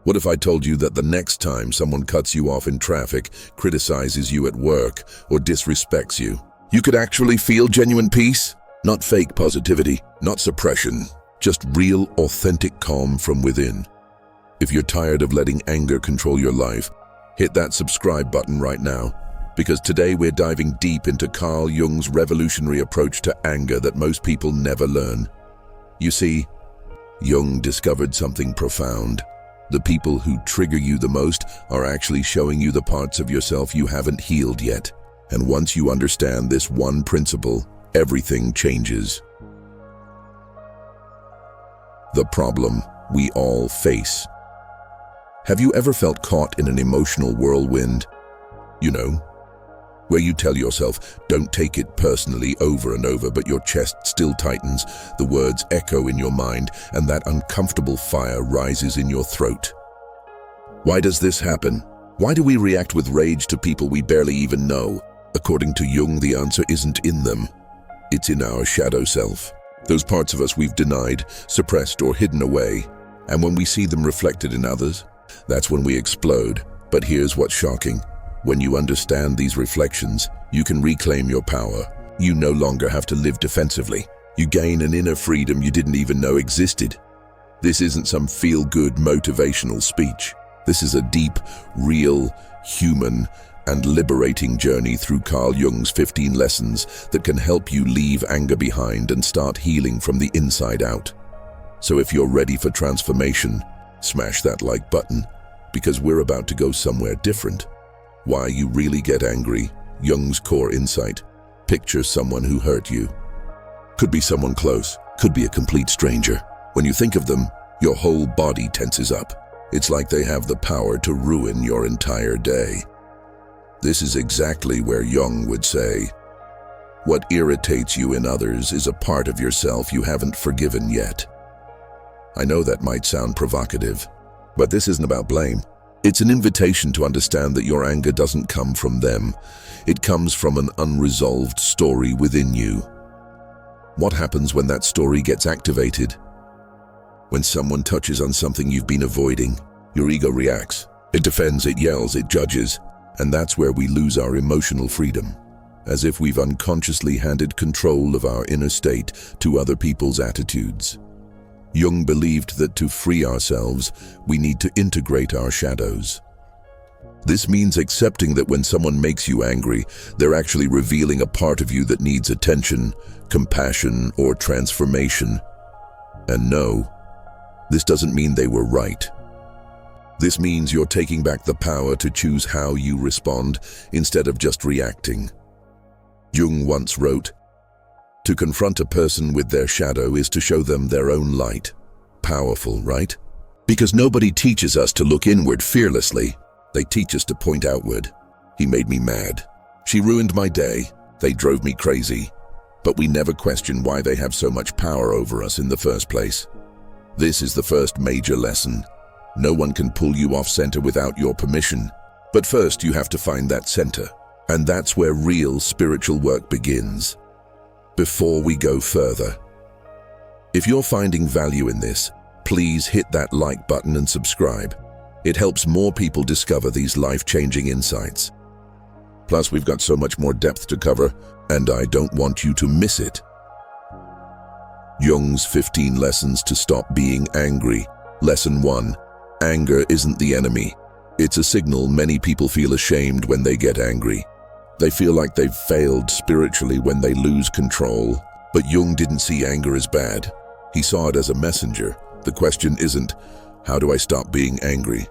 What if I told you that the next time someone cuts you off in traffic, criticizes you at work, or disrespects you, you could actually feel genuine peace? Not fake positivity, not suppression, just real, authentic calm from within. If you're tired of letting anger control your life, hit that subscribe button right now, because today we're diving deep into Carl Jung's revolutionary approach to anger that most people never learn. You see, Jung discovered something profound. The people who trigger you the most are actually showing you the parts of yourself you haven't healed yet. And once you understand this one principle, everything changes. The problem we all face. Have you ever felt caught in an emotional whirlwind? You know, where you tell yourself, don't take it personally over and over, but your chest still tightens, the words echo in your mind, and that uncomfortable fire rises in your throat. Why does this happen? Why do we react with rage to people we barely even know? According to Jung, the answer isn't in them. It's in our shadow self. Those parts of us we've denied, suppressed, or hidden away. And when we see them reflected in others, that's when we explode. But here's what's shocking. When you understand these reflections, you can reclaim your power. You no longer have to live defensively. You gain an inner freedom you didn't even know existed. This isn't some feel-good motivational speech. This is a deep, real, human, and liberating journey through Carl Jung's 15 lessons that can help you leave anger behind and start healing from the inside out. So if you're ready for transformation, smash that like button, because we're about to go somewhere different. Why you really get angry, Jung's core insight. Picture someone who hurt you. Could be someone close, could be a complete stranger. When you think of them, your whole body tenses up. It's like they have the power to ruin your entire day. This is exactly where Jung would say, what irritates you in others is a part of yourself you haven't forgiven yet. I know that might sound provocative, but this isn't about blame. It's an invitation to understand that your anger doesn't come from them. It comes from an unresolved story within you. What happens when that story gets activated? When someone touches on something you've been avoiding, your ego reacts. It defends, it yells, it judges, and that's where we lose our emotional freedom, as if we've unconsciously handed control of our inner state to other people's attitudes. Jung believed that to free ourselves, we need to integrate our shadows. This means accepting that when someone makes you angry, they're actually revealing a part of you that needs attention, compassion, or transformation. And no, this doesn't mean they were right. This means you're taking back the power to choose how you respond instead of just reacting. Jung once wrote, to confront a person with their shadow is to show them their own light. Powerful, right? Because nobody teaches us to look inward fearlessly. They teach us to point outward. He made me mad. She ruined my day. They drove me crazy. But we never question why they have so much power over us in the first place. This is the first major lesson. No one can pull you off center without your permission. But first you have to find that center. And that's where real spiritual work begins. Before we go further, if you're finding value in this, please hit that like button and subscribe. It helps more people discover these life-changing insights. Plus, we've got so much more depth to cover, and I don't want you to miss it. Jung's 15 lessons to stop being angry. Lesson 1. Anger isn't the enemy. It's a signal many people feel ashamed when they get angry. They feel like they've failed spiritually when they lose control. But Jung didn't see anger as bad. He saw it as a messenger. The question isn't, how do I stop being angry?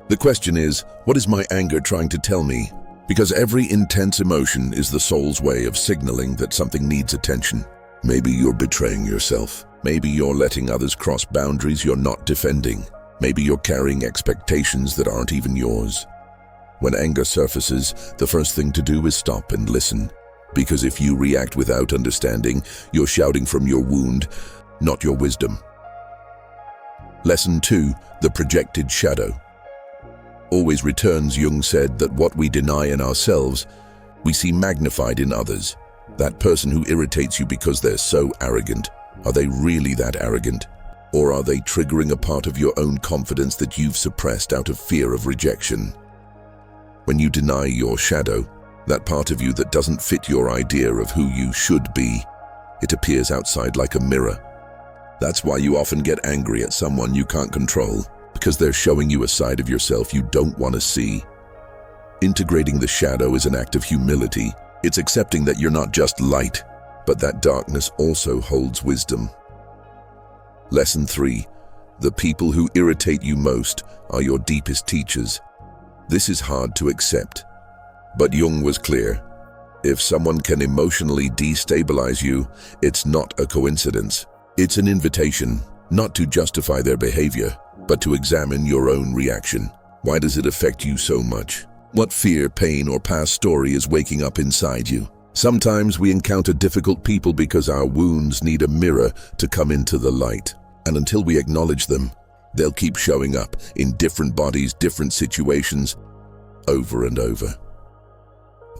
The question is, what is my anger trying to tell me? Because every intense emotion is the soul's way of signaling that something needs attention. Maybe you're betraying yourself. Maybe you're letting others cross boundaries you're not defending. Maybe you're carrying expectations that aren't even yours. When anger surfaces, the first thing to do is stop and listen. Because if you react without understanding, you're shouting from your wound, not your wisdom. Lesson 2. The projected shadow. Always returns, Jung said that what we deny in ourselves, we see magnified in others. That person who irritates you because they're so arrogant. Are they really that arrogant? Or are they triggering a part of your own confidence that you've suppressed out of fear of rejection? When you deny your shadow, that part of you that doesn't fit your idea of who you should be, it appears outside like a mirror. That's why you often get angry at someone you can't control, because they're showing you a side of yourself you don't want to see. Integrating the shadow is an act of humility. It's accepting that you're not just light, but that darkness also holds wisdom. Lesson 3. The people who irritate you most are your deepest teachers. This is hard to accept, but Jung was clear. If someone can emotionally destabilize you, it's not a coincidence. It's an invitation, not to justify their behavior, but to examine your own reaction. Why does it affect you so much? What fear, pain, or past story is waking up inside you? Sometimes we encounter difficult people because our wounds need a mirror to come into the light. And until we acknowledge them, they'll keep showing up in different bodies, different situations, over and over.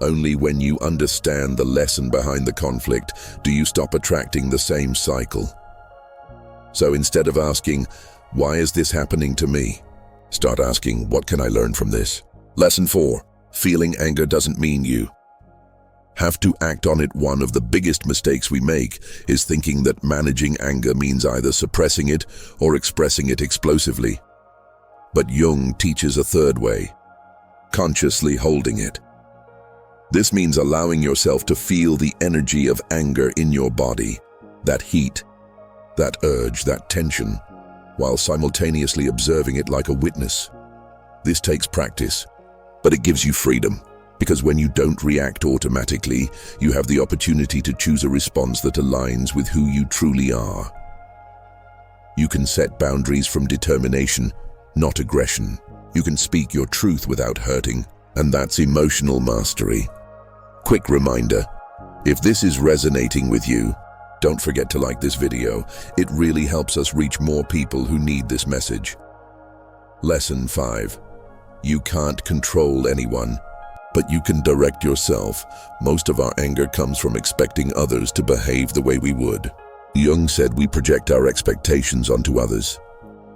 Only when you understand the lesson behind the conflict do you stop attracting the same cycle. So instead of asking, "Why is this happening to me?" start asking, "What can I learn from this?" Lesson 4. Feeling anger doesn't mean you have to act on it. One of the biggest mistakes we make is thinking that managing anger means either suppressing it or expressing it explosively. But Jung teaches a third way: consciously holding it. This means allowing yourself to feel the energy of anger in your body, that heat, that urge, that tension, while simultaneously observing it like a witness. This takes practice, but it gives you freedom, because when you don't react automatically, you have the opportunity to choose a response that aligns with who you truly are. You can set boundaries from determination, not aggression. You can speak your truth without hurting, and that's emotional mastery. Quick reminder, if this is resonating with you, don't forget to like this video. It really helps us reach more people who need this message. Lesson 5. You can't control anyone, but you can direct yourself. Most of our anger comes from expecting others to behave the way we would. Jung said we project our expectations onto others,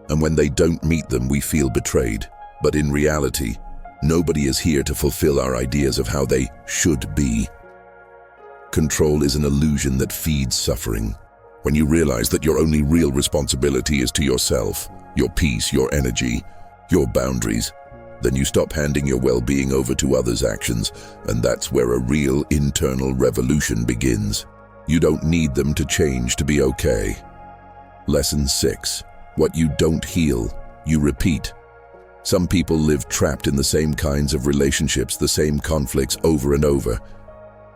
and when they don't meet them, we feel betrayed. But in reality, nobody is here to fulfill our ideas of how they should be. Control is an illusion that feeds suffering. When you realize that your only real responsibility is to yourself, your peace, your energy, your boundaries, then you stop handing your well-being over to others' actions, and that's where a real internal revolution begins. You don't need them to change to be okay. Lesson 6. What you don't heal, you repeat. Some people live trapped in the same kinds of relationships, the same conflicts over and over.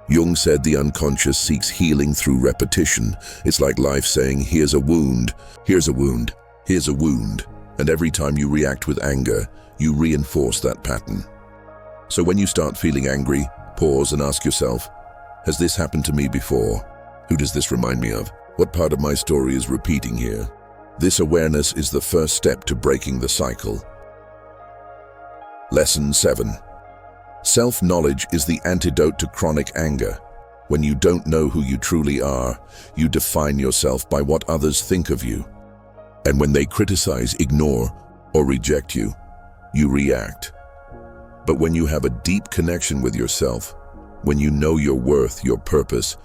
Jung said the unconscious seeks healing through repetition. It's like life saying, here's a wound, here's a wound, here's a wound. And every time you react with anger, you reinforce that pattern. So when you start feeling angry, pause and ask yourself, has this happened to me before? Who does this remind me of? What part of my story is repeating here? This awareness is the first step to breaking the cycle. Lesson 7. Self-knowledge is the antidote to chronic anger. When you don't know who you truly are, you define yourself by what others think of you. And when they criticize, ignore, or reject you, you react. But when you have a deep connection with yourself, when you know your worth, your purpose,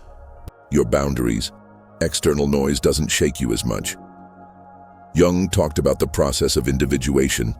your boundaries, external noise doesn't shake you as much. Jung talked about the process of individuation,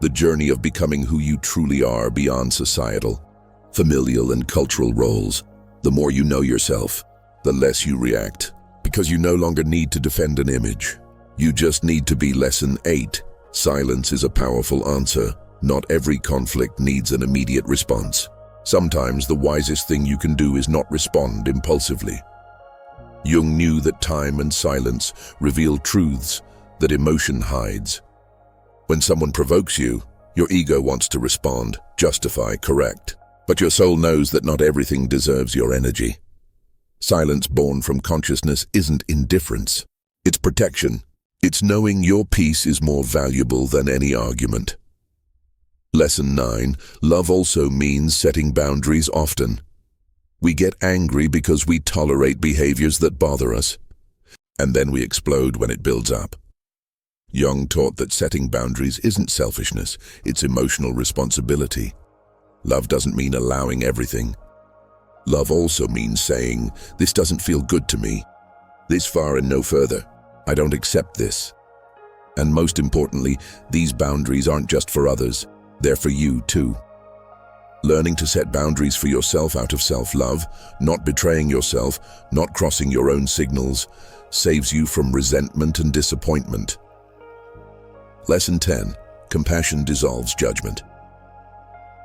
the journey of becoming who you truly are beyond societal, familial, and cultural roles. The more you know yourself, the less you react, because you no longer need to defend an image. You just need to be. Lesson 8. Silence is a powerful answer. Not every conflict needs an immediate response. Sometimes the wisest thing you can do is not respond impulsively. Jung knew that time and silence reveal truths that emotion hides. When someone provokes you, your ego wants to respond, justify, correct. But your soul knows that not everything deserves your energy. Silence born from consciousness isn't indifference. It's protection. It's knowing your peace is more valuable than any argument. Lesson 9. Love also means setting boundaries often. We get angry because we tolerate behaviors that bother us, and then we explode when it builds up. Jung taught that setting boundaries isn't selfishness, it's emotional responsibility. Love doesn't mean allowing everything. Love also means saying, "This doesn't feel good to me. This far and no further. I don't accept this." And most importantly, these boundaries aren't just for others, they're for you too. Learning to set boundaries for yourself out of self-love, not betraying yourself, not crossing your own signals, saves you from resentment and disappointment. Lesson 10. Compassion dissolves judgment.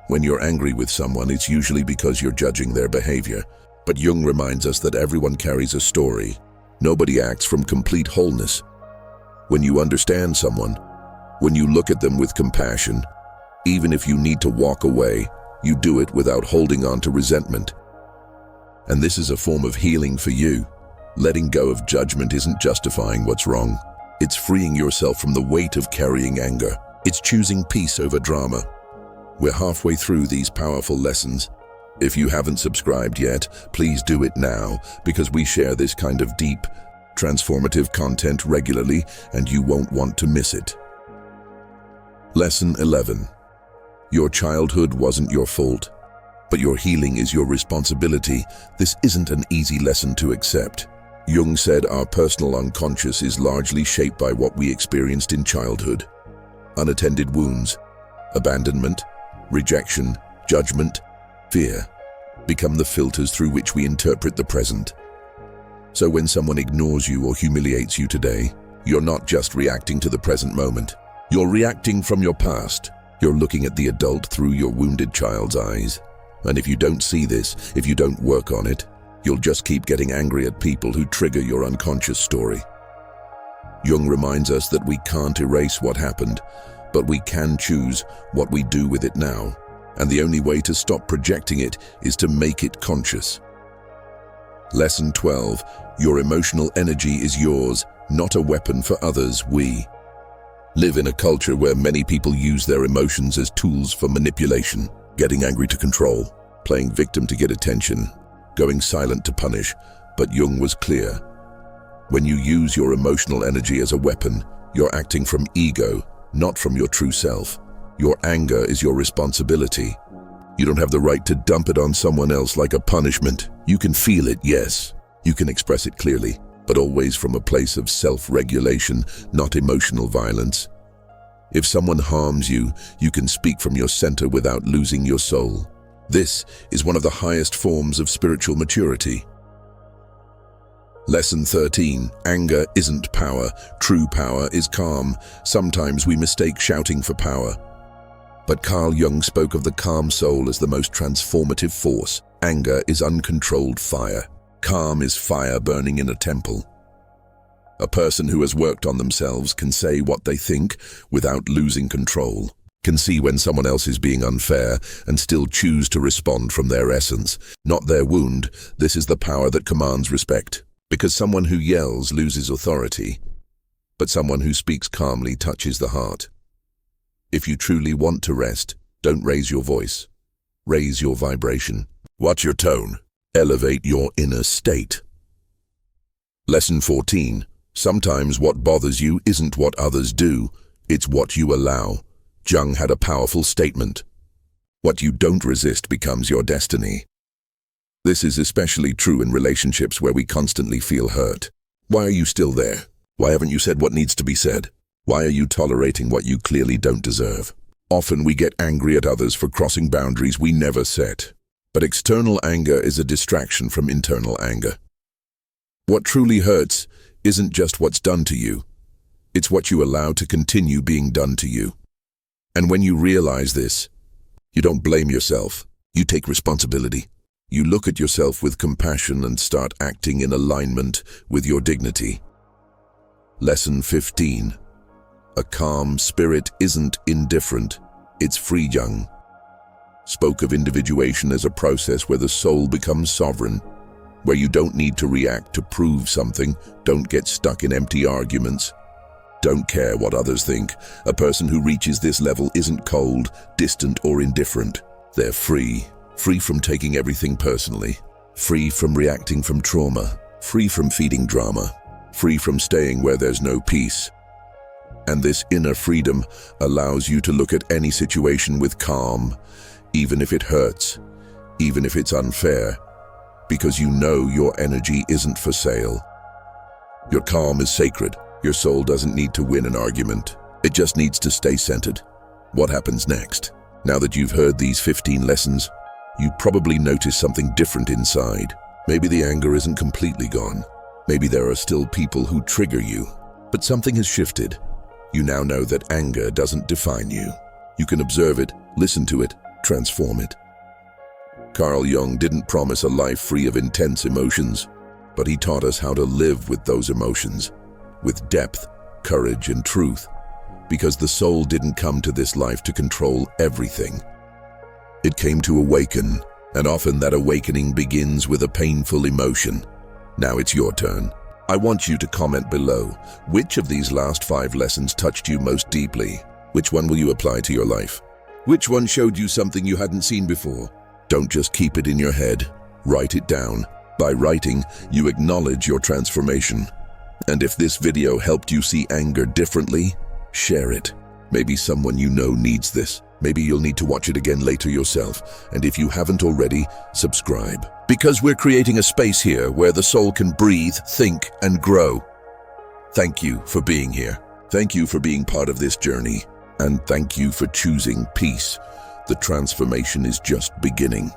When you're angry with someone, it's usually because you're judging their behavior. But Jung reminds us that everyone carries a story. Nobody acts from complete wholeness. When you understand someone, when you look at them with compassion, even if you need to walk away, you do it without holding on to resentment. And this is a form of healing for you. Letting go of judgment isn't justifying what's wrong. It's freeing yourself from the weight of carrying anger. It's choosing peace over drama. We're halfway through these powerful lessons. If you haven't subscribed yet, please do it now, because we share this kind of deep, transformative content regularly, and you won't want to miss it. Lesson 11. Your childhood wasn't your fault, but your healing is your responsibility. This isn't an easy lesson to accept. Jung said our personal unconscious is largely shaped by what we experienced in childhood. Unattended wounds, abandonment, rejection, judgment, fear become the filters through which we interpret the present. So when someone ignores you or humiliates you today, you're not just reacting to the present moment. You're reacting from your past. You're looking at the adult through your wounded child's eyes. And if you don't see this, if you don't work on it, you'll just keep getting angry at people who trigger your unconscious story. Jung reminds us that we can't erase what happened, but we can choose what we do with it now. And the only way to stop projecting it is to make it conscious. Lesson 12. Your emotional energy is yours, not a weapon for others. We live in a culture where many people use their emotions as tools for manipulation, getting angry to control, playing victim to get attention, going silent to punish. But Jung was clear. When you use your emotional energy as a weapon, you're acting from ego, not from your true self. Your anger is your responsibility. You don't have the right to dump it on someone else like a punishment. You can feel it, yes. You can express it clearly, but always from a place of self-regulation, not emotional violence. If someone harms you, you can speak from your center without losing your soul. This is one of the highest forms of spiritual maturity. Lesson 13. Anger isn't power. True power is calm. Sometimes we mistake shouting for power. But Carl Jung spoke of the calm soul as the most transformative force. Anger is uncontrolled fire. Calm is fire burning in a temple. A person who has worked on themselves can say what they think without losing control, can see when someone else is being unfair and still choose to respond from their essence, not their wound. This is the power that commands respect. Because someone who yells loses authority, but someone who speaks calmly touches the heart. If you truly want to rest, don't raise your voice. Raise your vibration. Watch your tone. Elevate your inner state. Lesson 14. Sometimes what bothers you isn't what others do, it's what you allow. Jung had a powerful statement. What you don't resist becomes your destiny. This is especially true in relationships where we constantly feel hurt. Why are you still there? Why haven't you said what needs to be said? Why are you tolerating what you clearly don't deserve? Often we get angry at others for crossing boundaries we never set. But external anger is a distraction from internal anger. What truly hurts isn't just what's done to you. It's what you allow to continue being done to you. And when you realize this, you don't blame yourself. You take responsibility. You look at yourself with compassion and start acting in alignment with your dignity. Lesson 15. A calm spirit isn't indifferent, it's free. Jung spoke of individuation as a process where the soul becomes sovereign, where you don't need to react to prove something, don't get stuck in empty arguments, don't care what others think. A person who reaches this level isn't cold, distant, or indifferent. They're free. Free from taking everything personally, free from reacting from trauma, free from feeding drama, free from staying where there's no peace. And this inner freedom allows you to look at any situation with calm, even if it hurts, even if it's unfair, because you know your energy isn't for sale. Your calm is sacred. Your soul doesn't need to win an argument. It just needs to stay centered. What happens next? Now that you've heard these 15 lessons, you probably notice something different inside. Maybe the anger isn't completely gone. Maybe there are still people who trigger you. But something has shifted. You now know that anger doesn't define you. You can observe it, listen to it, transform it. Carl Jung didn't promise a life free of intense emotions, but he taught us how to live with those emotions, with depth, courage, and truth, because the soul didn't come to this life to control everything. It came to awaken, and often that awakening begins with a painful emotion. Now it's your turn. I want you to comment below. Which of these last 5 lessons touched you most deeply? Which one will you apply to your life? Which one showed you something you hadn't seen before? Don't just keep it in your head. Write it down. By writing, you acknowledge your transformation. And if this video helped you see anger differently, share it. Maybe someone you know needs this. Maybe you'll need to watch it again later yourself. And if you haven't already, subscribe. Because we're creating a space here where the soul can breathe, think, and grow. Thank you for being here. Thank you for being part of this journey. And thank you for choosing peace. The transformation is just beginning.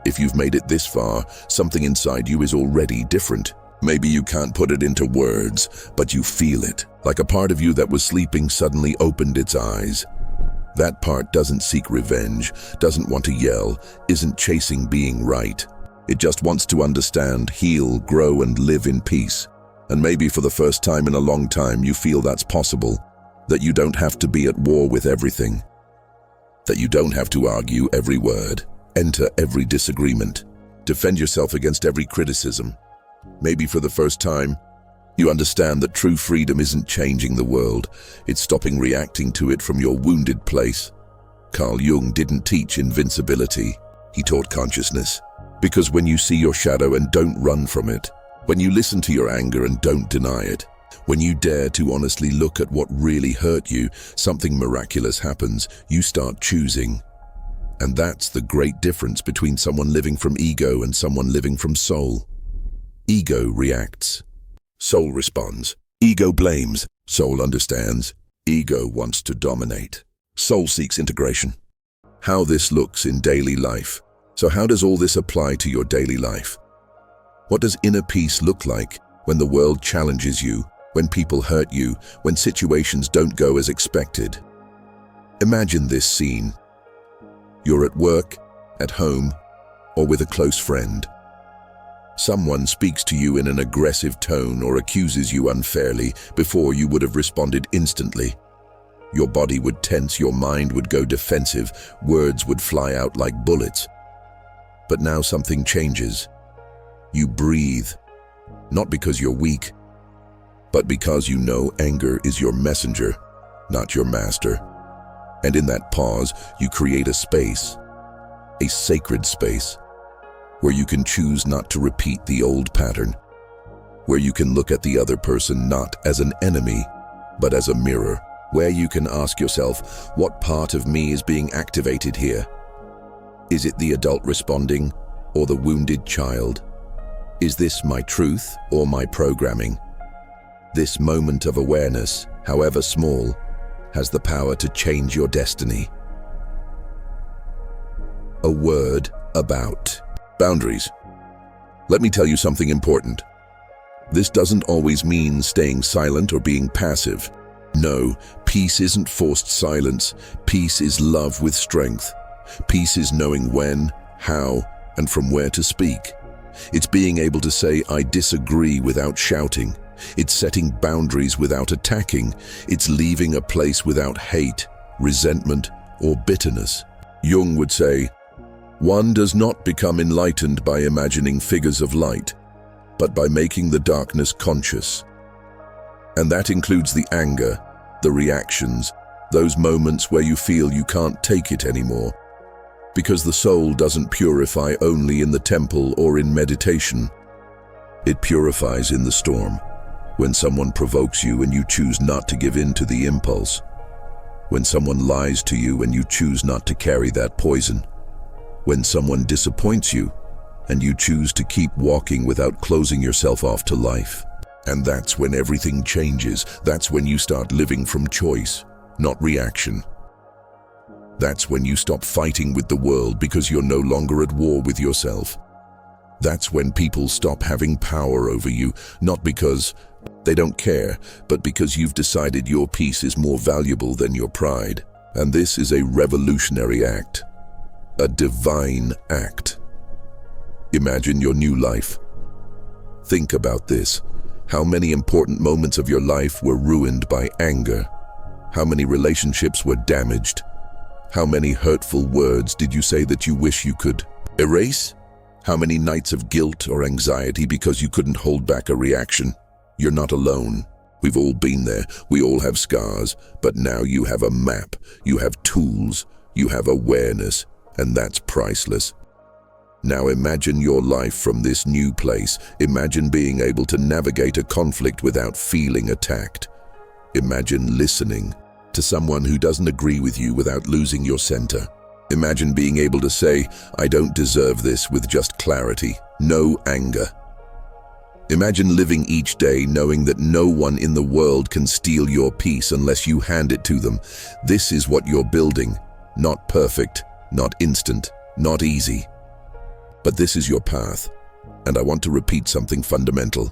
If you've made it this far, something inside you is already different. Maybe you can't put it into words, but you feel it. Like a part of you that was sleeping suddenly opened its eyes. That part doesn't seek revenge, doesn't want to yell, isn't chasing being right. It just wants to understand, heal, grow, and live in peace. And maybe for the first time in a long time, you feel that's possible. That you don't have to be at war with everything. That you don't have to argue every word, enter every disagreement, defend yourself against every criticism. Maybe for the first time, you understand that true freedom isn't changing the world, it's stopping reacting to it from your wounded place. Carl Jung didn't teach invincibility, he taught consciousness. Because when you see your shadow and don't run from it, when you listen to your anger and don't deny it, when you dare to honestly look at what really hurt you, something miraculous happens. You start choosing. And that's the great difference between someone living from ego and someone living from soul. Ego reacts. Soul responds. Ego blames. Soul understands. Ego wants to dominate. Soul seeks integration. How this looks in daily life. So how does all this apply to your daily life? What does inner peace look like when the world challenges you? When people hurt you, when situations don't go as expected? Imagine this scene. You're at work, at home, or with a close friend. Someone speaks to you in an aggressive tone or accuses you unfairly before you would have responded instantly. Your body would tense, your mind would go defensive, words would fly out like bullets. But now something changes. You breathe, not because you're weak, but because you know anger is your messenger, not your master. And in that pause, you create a space, a sacred space, where you can choose not to repeat the old pattern, where you can look at the other person not as an enemy, but as a mirror, where you can ask yourself, what part of me is being activated here? Is it the adult responding, or the wounded child? Is this my truth or my programming? This moment of awareness, however small, has the power to change your destiny. A word about boundaries. Let me tell you something important. This doesn't always mean staying silent or being passive. No, peace isn't forced silence. Peace is love with strength. Peace is knowing when, how, and from where to speak. It's being able to say, I disagree without shouting. It's setting boundaries without attacking. It's leaving a place without hate, resentment, or bitterness. Jung would say, one does not become enlightened by imagining figures of light, but by making the darkness conscious. And that includes the anger, the reactions, those moments where you feel you can't take it anymore. Because the soul doesn't purify only in the temple or in meditation. It purifies in the storm. When someone provokes you and you choose not to give in to the impulse. When someone lies to you and you choose not to carry that poison. When someone disappoints you and you choose to keep walking without closing yourself off to life. And that's when everything changes. That's when you start living from choice, not reaction. That's when you stop fighting with the world because you're no longer at war with yourself. That's when people stop having power over you, not because they don't care, but because you've decided your peace is more valuable than your pride. And this is a revolutionary act, a divine act. Imagine your new life. Think about this. How many important moments of your life were ruined by anger? How many relationships were damaged? How many hurtful words did you say that you wish you could erase? How many nights of guilt or anxiety because you couldn't hold back a reaction? You're not alone. We've all been there. We all have scars, but now you have a map. You have tools. You have awareness, and that's priceless. Now imagine your life from this new place. Imagine being able to navigate a conflict without feeling attacked. Imagine listening to someone who doesn't agree with you without losing your center. Imagine being able to say, "I don't deserve this," with just clarity, no anger. Imagine living each day knowing that no one in the world can steal your peace unless you hand it to them. This is what you're building. Not perfect, not instant, not easy. But this is your path. And I want to repeat something fundamental.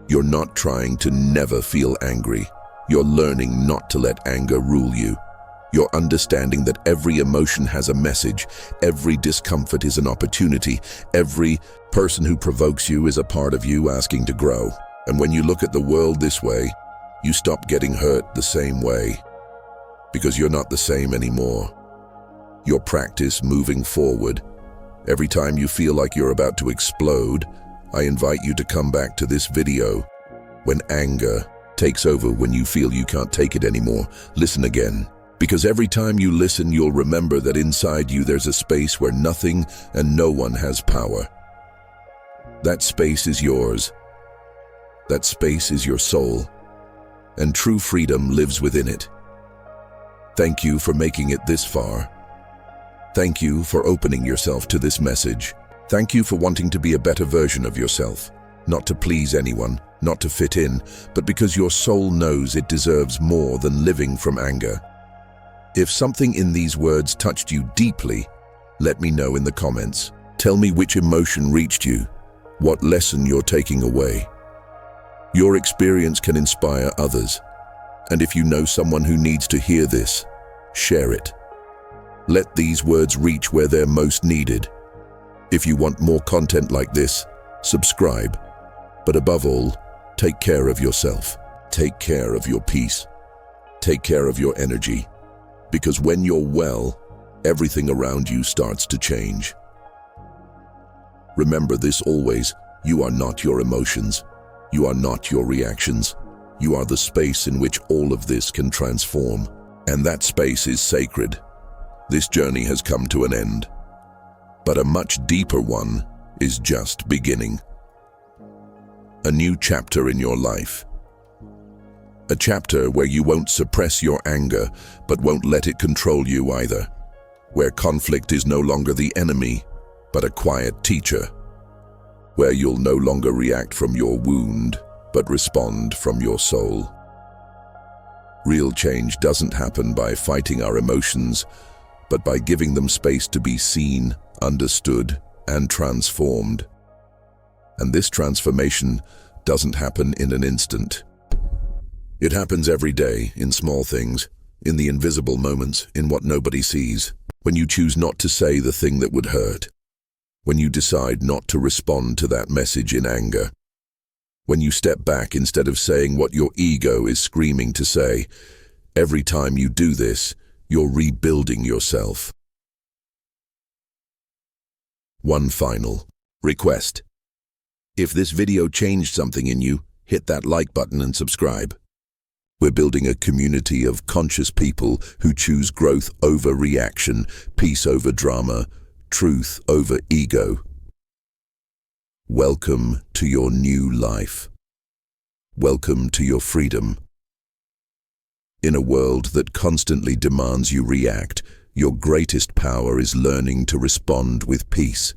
You're not trying to never feel angry. You're learning not to let anger rule you. You're understanding that every emotion has a message. Every discomfort is an opportunity. Every person who provokes you is a part of you asking to grow. And when you look at the world this way, you stop getting hurt the same way. Because you're not the same anymore. Your practice moving forward. Every time you feel like you're about to explode, I invite you to come back to this video. When anger takes over, when you feel you can't take it anymore, listen again. Because every time you listen, you'll remember that inside you there's a space where nothing and no one has power. That space is yours. That space is your soul. And true freedom lives within it. Thank you for making it this far. Thank you for opening yourself to this message. Thank you for wanting to be a better version of yourself. Not to please anyone, not to fit in, but because your soul knows it deserves more than living from anger. If something in these words touched you deeply, let me know in the comments. Tell me which emotion reached you, what lesson you're taking away. Your experience can inspire others. And if you know someone who needs to hear this, share it. Let these words reach where they're most needed. If you want more content like this, subscribe. But above all, take care of yourself. Take care of your peace. Take care of your energy. Because when you're well, everything around you starts to change. Remember this always, you are not your emotions. You are not your reactions. You are the space in which all of this can transform. And that space is sacred. This journey has come to an end. But a much deeper one is just beginning. A new chapter in your life. A chapter where you won't suppress your anger, but won't let it control you either. Where conflict is no longer the enemy, but a quiet teacher. Where you'll no longer react from your wound, but respond from your soul. Real change doesn't happen by fighting our emotions, but by giving them space to be seen, understood, and transformed. And this transformation doesn't happen in an instant. It happens every day, in small things, in the invisible moments, in what nobody sees. When you choose not to say the thing that would hurt. When you decide not to respond to that message in anger. When you step back instead of saying what your ego is screaming to say. Every time you do this, you're rebuilding yourself. One final request. If this video changed something in you, hit that like button and subscribe. We're building a community of conscious people who choose growth over reaction, peace over drama, truth over ego. Welcome to your new life. Welcome to your freedom. In a world that constantly demands you react, your greatest power is learning to respond with peace.